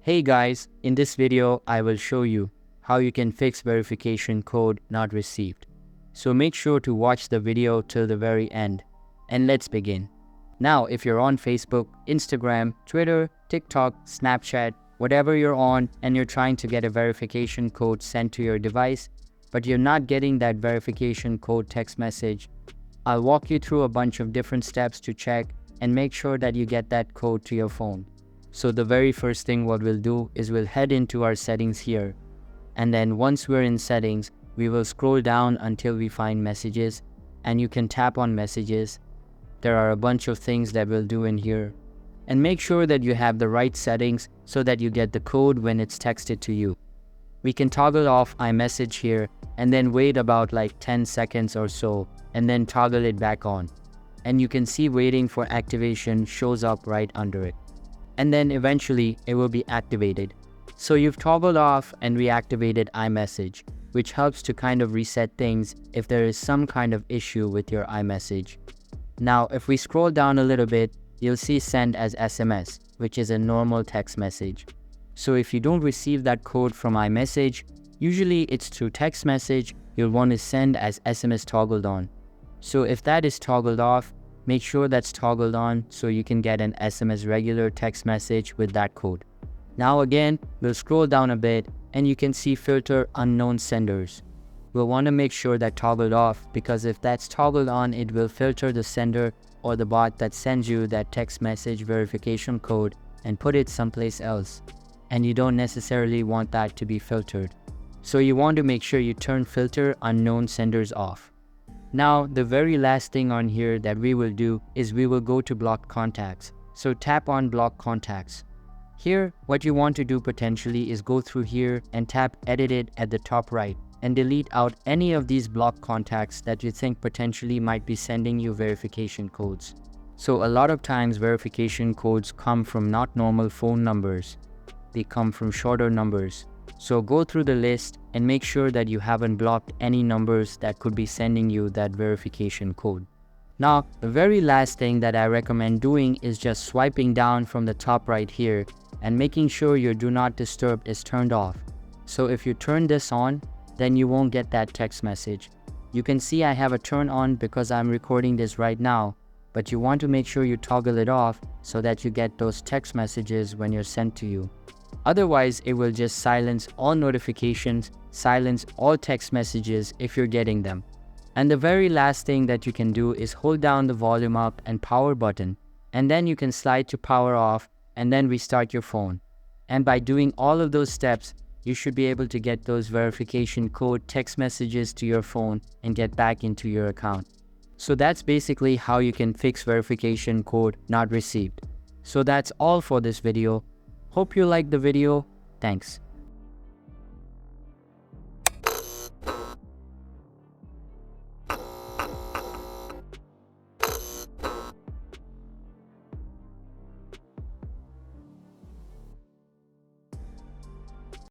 Hey guys, in this video I will show you how you can fix verification code not received. So make sure to watch the video till the very end. And let's begin. Now if you're on Facebook, Instagram, Twitter, TikTok, Snapchat, whatever you're on and you're trying to get a verification code sent to your device, but you're not getting that verification code text message, I'll walk you through a bunch of different steps to check and make sure that you get that code to your phone. So the very first thing what we'll do is we'll head into our settings here. And then once we're in settings, we will scroll down until we find messages, and you can tap on messages. There are a bunch of things that we'll do in here. And make sure that you have the right settings so that you get the code when it's texted to you. We can toggle off iMessage here and then wait about like 10 seconds or so and then toggle it back on. And you can see waiting for activation shows up right under it. And then eventually it will be activated. So you've toggled off and reactivated iMessage, which helps to kind of reset things if there is some kind of issue with your iMessage. Now if we scroll down a little bit, you'll see send as SMS, which is a normal text message. So if you don't receive that code from iMessage, usually it's through text message, you'll want to send as SMS toggled on. So if that is toggled off, make sure that's toggled on so you can get an SMS regular text message with that code. Now again, we'll scroll down a bit and you can see filter unknown senders. We'll want to make sure that toggled off because if that's toggled on, it will filter the sender or the bot that sends you that text message verification code and put it someplace else. And you don't necessarily want that to be filtered. So you want to make sure you turn filter unknown senders off. Now, the very last thing on here that we will do is we will go to blocked contacts. So tap on block contacts. Here, what you want to do potentially is go through here and tap edit it at the top right and delete out any of these blocked contacts that you think potentially might be sending you verification codes. So a lot of times verification codes come from not normal phone numbers. They come from shorter numbers. So go through the list and make sure that you haven't blocked any numbers that could be sending you that verification code. Now, the very last thing that I recommend doing is just swiping down from the top right here and making sure your do not disturb is turned off. So if you turn this on, then you won't get that text message. You can see I have a turn on because I'm recording this right now, but you want to make sure you toggle it off so that you get those text messages when you're sent to you. Otherwise, it will just silence all notifications, silence all text messages if you're getting them. And the very last thing that you can do is hold down the volume up and power button, and then you can slide to power off and then restart your phone. And by doing all of those steps, you should be able to get those verification code text messages to your phone and get back into your account. So that's basically how you can fix verification code not received. So that's all for this video. Hope you liked the video. Thanks.